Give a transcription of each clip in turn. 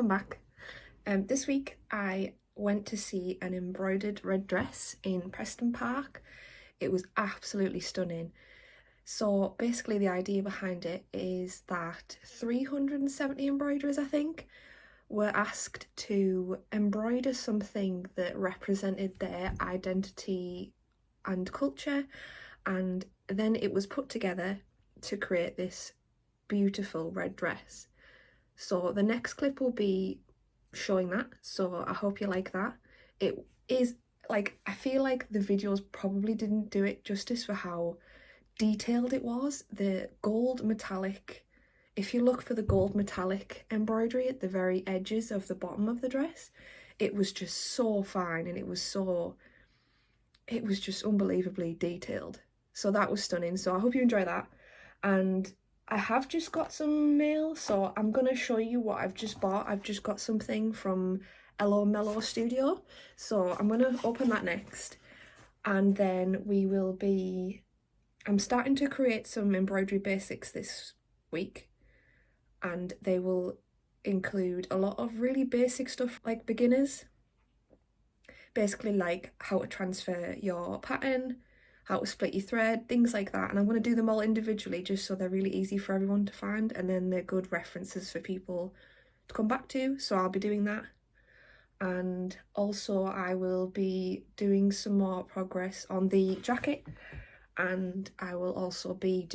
welcome back. This week I went to see an embroidered red dress in Preston Park. It was absolutely stunning. So basically the idea behind it is that 370 embroiderers, I think, were asked to embroider something that represented their identity and culture, and then it was put together to create this beautiful red dress. So the next clip will be showing that, so I hope you like that. It is like, I feel like the videos probably didn't do it justice for how detailed it was. The gold metallic, if you look for the gold metallic embroidery at the very edges of the bottom of the dress, it was just so fine, and it was just unbelievably detailed. So that was stunning. So I hope you enjoy that. And I have just got some mail, so I'm gonna show you what I've just bought. I've just got something from Embroidery Studio, so I'm gonna open that next, and then I'm starting to create some embroidery basics this week, and they will include a lot of really basic stuff like beginners, basically like how to transfer your pattern, how to split your thread, things like that. And I'm going to do them all individually just so they're really easy for everyone to find, and then they're good references for people to come back to. So I'll be doing that. And also I will be doing some more progress on the jacket, and I will also be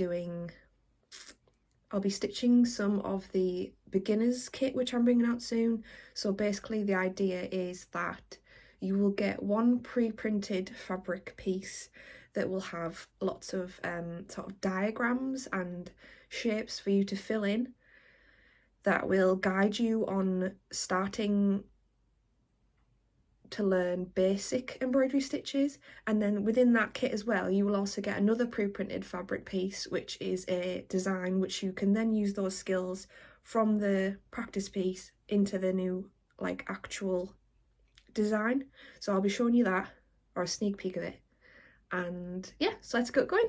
I'll be stitching some of the beginners kit which I'm bringing out soon. So basically the idea is that you will get one pre-printed fabric piece that will have lots of sort of diagrams and shapes for you to fill in, that will guide you on starting to learn basic embroidery stitches. And then within that kit as well, you will also get another pre-printed fabric piece, which is a design which you can then use those skills from the practice piece into the new like actual design. So I'll be showing you that, or a sneak peek of it. And yeah, so let's get going.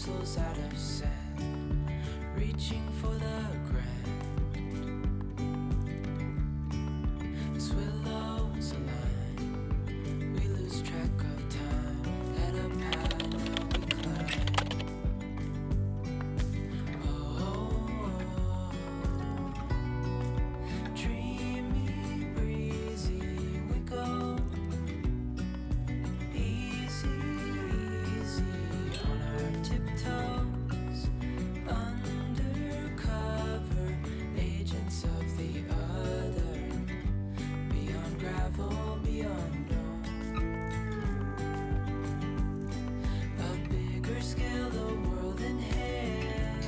whistles out of sand, reaching for the grand. As willows align, we lose track of time. Head up high, now we climb. Oh, dreamy, breezy, we go. Easy, easy on our tiptoes, undercover agents of the other, beyond gravel, beyond dawn. A bigger scale the world inhales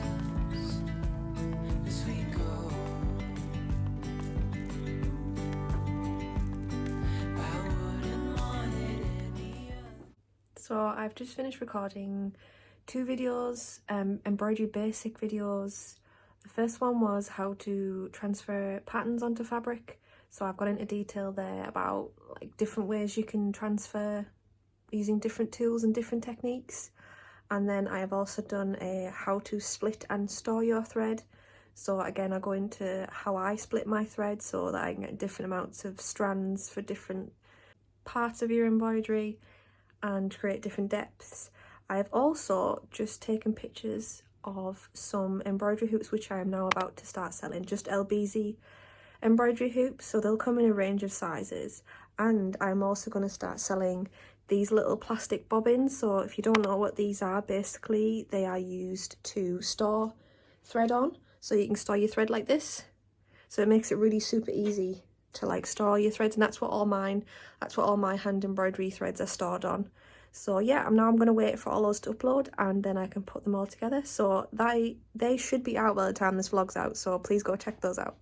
as we go. I wouldn't want it any other. So I've just finished recording 2 videos, embroidery basic videos. The first one was how to transfer patterns onto fabric. So I've got into detail there about like different ways you can transfer using different tools and different techniques. And then I have also done a how to split and store your thread. So again, I go into how I split my thread so that I can get different amounts of strands for different parts of your embroidery and create different depths. I have also just taken pictures of some embroidery hoops which I am now about to start selling, just LBZ embroidery hoops, so they'll come in a range of sizes. And I'm also going to start selling these little plastic bobbins. So if you don't know what these are, basically they are used to store thread on, so you can store your thread like this. So it makes it really super easy to like store your threads, and that's what all my hand embroidery threads are stored on. So yeah, I'm going to wait for all those to upload and then I can put them all together. So they should be out by the time this vlog's out, so please go check those out.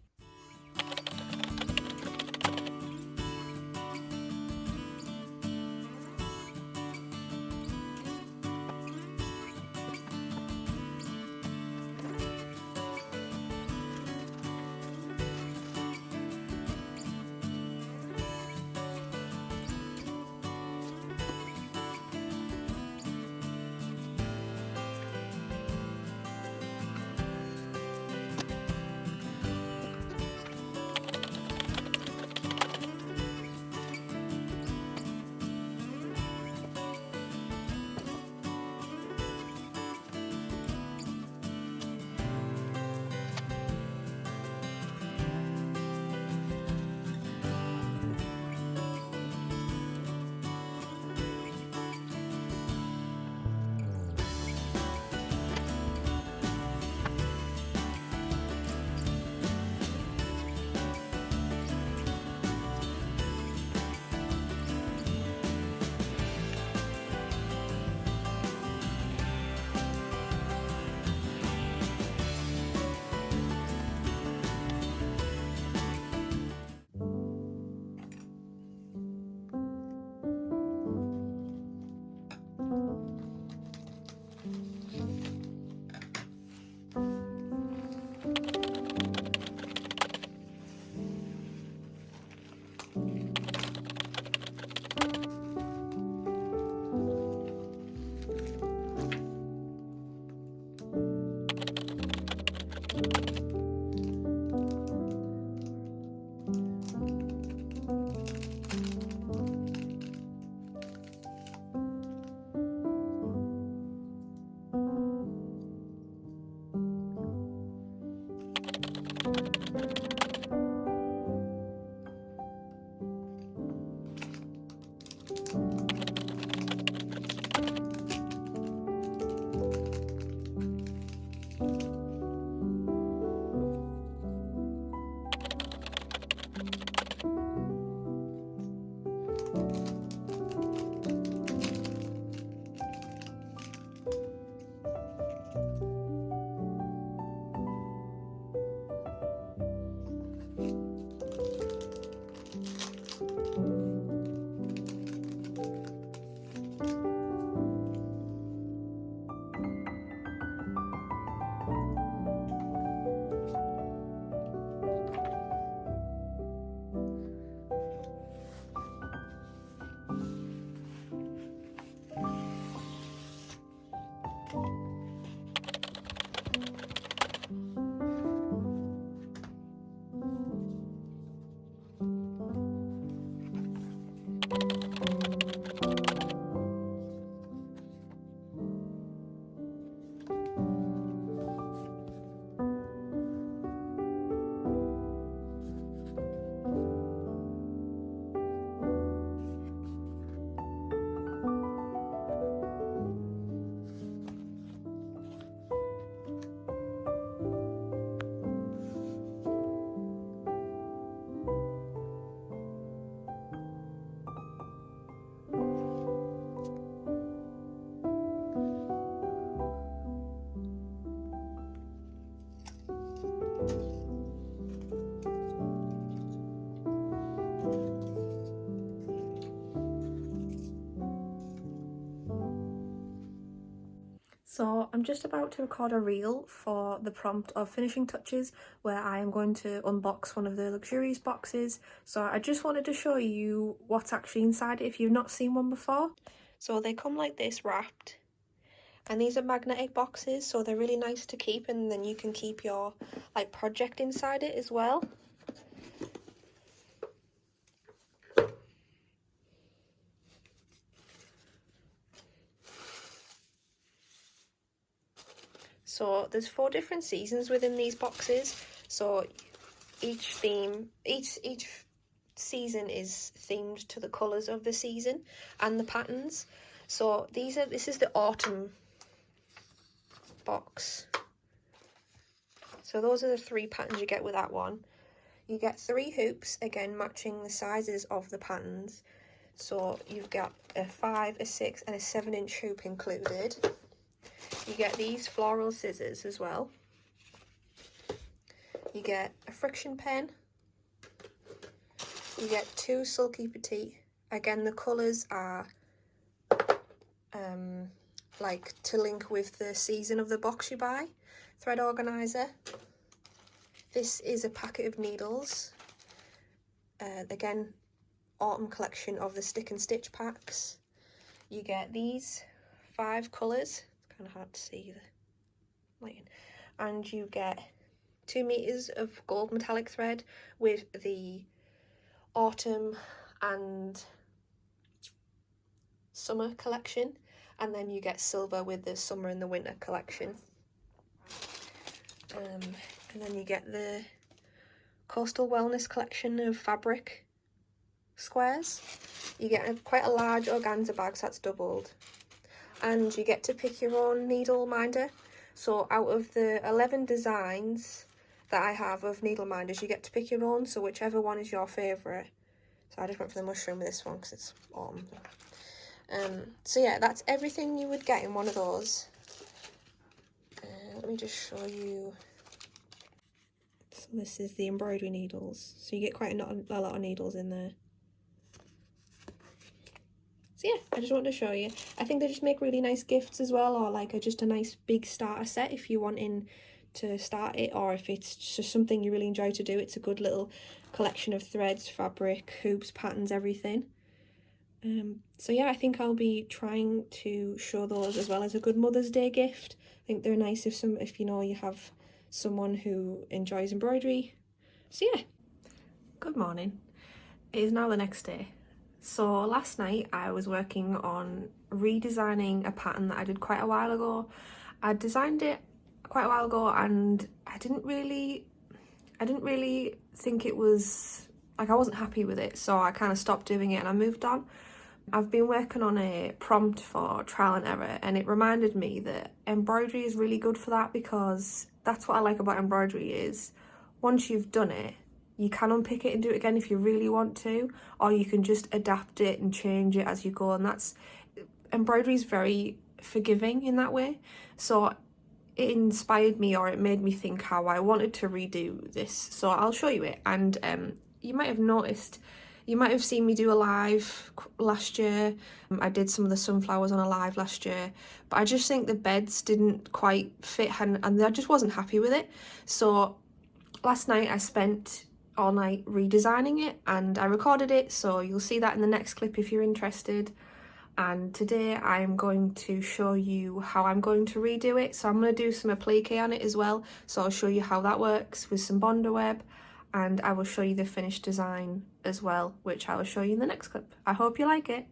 So I'm just about to record a reel for the prompt of finishing touches where I am going to unbox one of the luxurious boxes. So I just wanted to show you what's actually inside it if you've not seen one before. So they come like this wrapped, and these are magnetic boxes, so they're really nice to keep, and then you can keep your like project inside it as well. So there's 4 different seasons within these boxes. So each season is themed to the colours of the season and the patterns. So this is the autumn box. So those are the 3 patterns you get with that one. You get 3 hoops, again matching the sizes of the patterns. So you've got a 5, a 6 and a 7-inch hoop included. You get these floral scissors as well. You get a friction pen. You get 2 sulky petite. Again, the colours are like to link with the season of the box you buy. Thread organiser. This is a packet of needles. Again, autumn collection of the stick and stitch packs. You get these 5 colours. It's kind of hard to see the lighting. And you get 2 meters of gold metallic thread with the autumn and summer collection, and then you get silver with the summer and the winter collection. And then you get the coastal wellness collection of fabric squares. You get quite a large organza bag, so that's doubled, and you get to pick your own needle minder. So out of the 11 designs that I have of needle minders, you get to pick your own, so whichever one is your favourite. So I just went for the mushroom with this one because it's autumn. So yeah, that's everything you would get in one of those. Let me just show you. So this is the embroidery needles. So you get quite a lot of needles in there. So yeah, I just wanted to show you. I think they just make really nice gifts as well, or like just a nice big starter set if you're wanting to start it, or if it's just something you really enjoy to do. It's a good little collection of threads, fabric, hoops, patterns, everything. So yeah, I think I'll be trying to show those as well as a good Mother's Day gift. I think they're nice if you know you have someone who enjoys embroidery. So yeah, good morning. It is now the next day. So last night I was working on redesigning a pattern that I did quite a while ago. I designed it quite a while ago and I didn't really think it was, like, I wasn't happy with it, so I kind of stopped doing it and I moved on. I've been working on a prompt for trial and error, and it reminded me that embroidery is really good for that, because that's what I like about embroidery is once you've done it, you can unpick it and do it again if you really want to, or you can just adapt it and change it as you go, and embroidery is very forgiving in that way. So it inspired me, or it made me think how I wanted to redo this. So I'll show you it, and you might have noticed, you might have seen me do a live last year. I did some of the sunflowers on a live last year, but I just think the beds didn't quite fit and I just wasn't happy with it. So last night I spent all night redesigning it and I recorded it, so you'll see that in the next clip if you're interested. And today I'm going to show you how I'm going to redo it. So I'm going to do some applique on it as well, so I'll show you how that works with some Bondo web, and I will show you the finished design as well, which I will show you in the next clip. I hope you like it.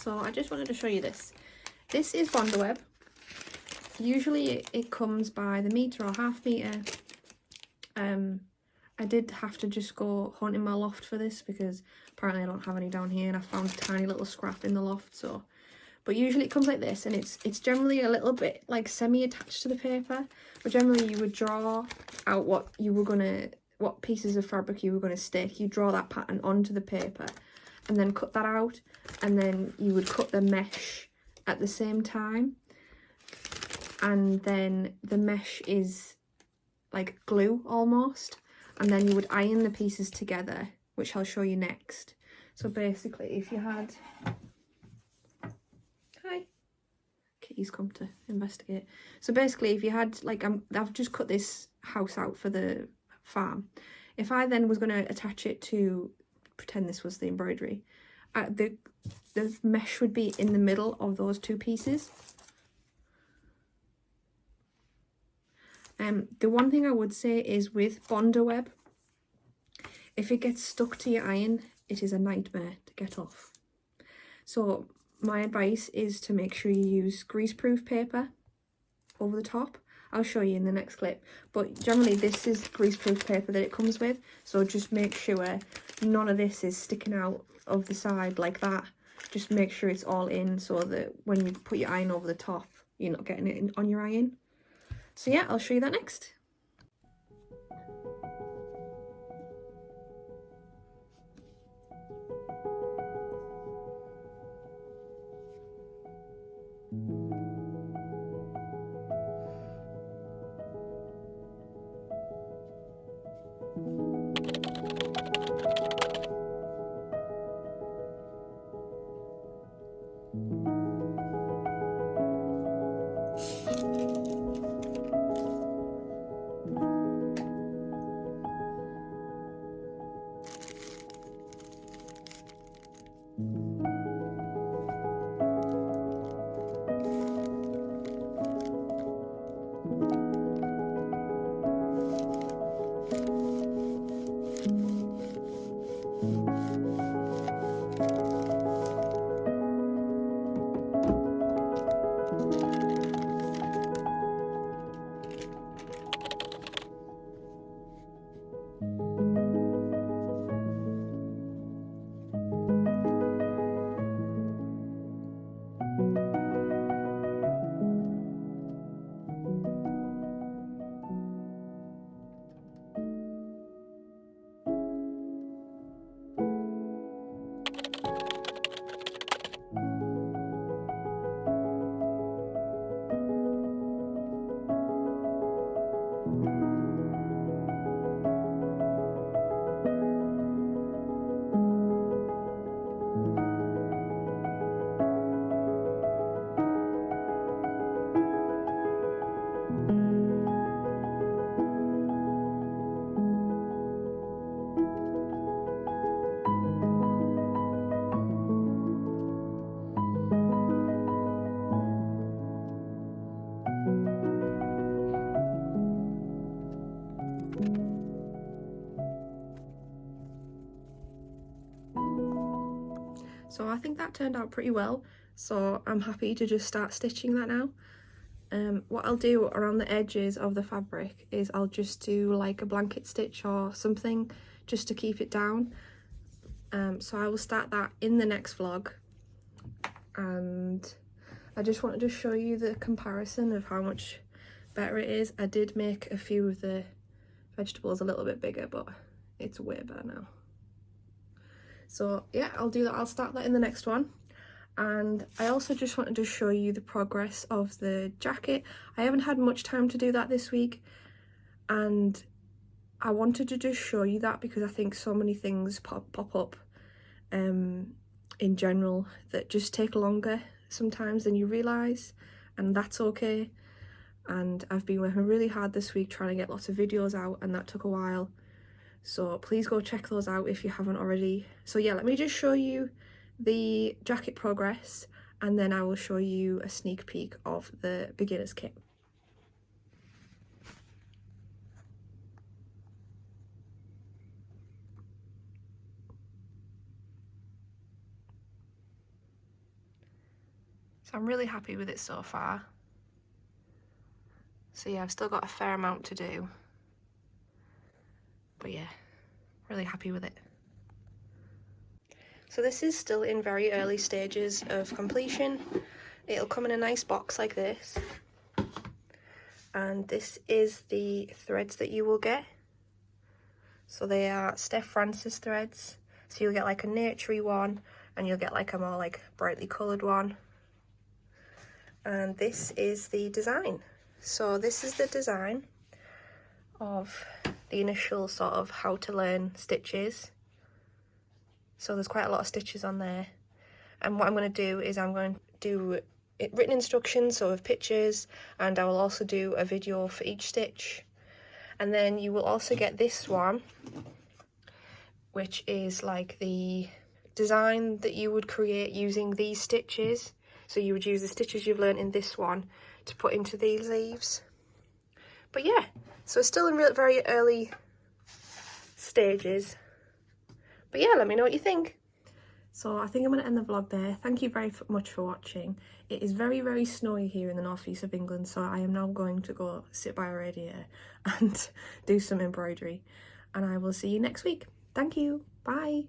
So I just wanted to show you this. This is Bondaweb. Usually it comes by the metre or half metre. I did have to just go hunting my loft for this because apparently I don't have any down here, and I found a tiny little scrap in the loft. So, but usually it comes like this, and it's generally a little bit like semi-attached to the paper. But generally you would draw out what pieces of fabric you were gonna stick. You draw that pattern onto the paper, and then cut that out, and then you would cut the mesh at the same time, and then the mesh is like glue almost, and then you would iron the pieces together, which I'll show you next. So basically, if you had... Hi! Kitty's come to investigate. So basically, if you had, like, I've just cut this house out for the farm. If I then was going to attach it to, pretend this was the embroidery, the mesh would be in the middle of those two pieces. The one thing I would say is with Bondaweb, if it gets stuck to your iron, it is a nightmare to get off. So my advice is to make sure you use greaseproof paper over the top. I'll show you in the next clip, but generally this is greaseproof paper that it comes with, so just make sure none of this is sticking out of the side like that. Just make sure it's all in so that when you put your iron over the top, you're not getting it on your iron. So yeah, I'll show you that next. So I think that turned out pretty well, so I'm happy to just start stitching that now. What I'll do around the edges of the fabric is I'll just do like a blanket stitch or something just to keep it down. So I will start that in the next vlog, and I just wanted to show you the comparison of how much better it is. I did make a few of the vegetables a little bit bigger, but it's way better now. So yeah, I'll do that. I'll start that in the next one. And I also just wanted to show you the progress of the jacket. I haven't had much time to do that this week, and I wanted to just show you that because I think so many things pop up in general that just take longer sometimes than you realise, and that's okay. And I've been working really hard this week trying to get lots of videos out, and that took a while. So please go check those out if you haven't already. So yeah, let me just show you the jacket progress, and then I will show you a sneak peek of the beginner's kit. So I'm really happy with it so far. So yeah, I've still got a fair amount to do. But yeah, really happy with it. So this is still in very early stages of completion. It'll come in a nice box like this. And this is the threads that you will get. So they are Steph Francis threads. So you'll get like a naturey one, and you'll get like a more like brightly coloured one. And this is the design. So this is the design of the initial sort of how to learn stitches. So there's quite a lot of stitches on there. And what I'm going to do is I'm going to do written instructions, so with pictures, and I will also do a video for each stitch. And then you will also get this one, which is like the design that you would create using these stitches. So you would use the stitches you've learned in this one to put into these leaves. But yeah, so it's still in very early stages. But yeah, let me know what you think. So I think I'm going to end the vlog there. Thank you very much for watching. It is very, very snowy here in the northeast of England, so I am now going to go sit by a radiator and do some embroidery. And I will see you next week. Thank you. Bye.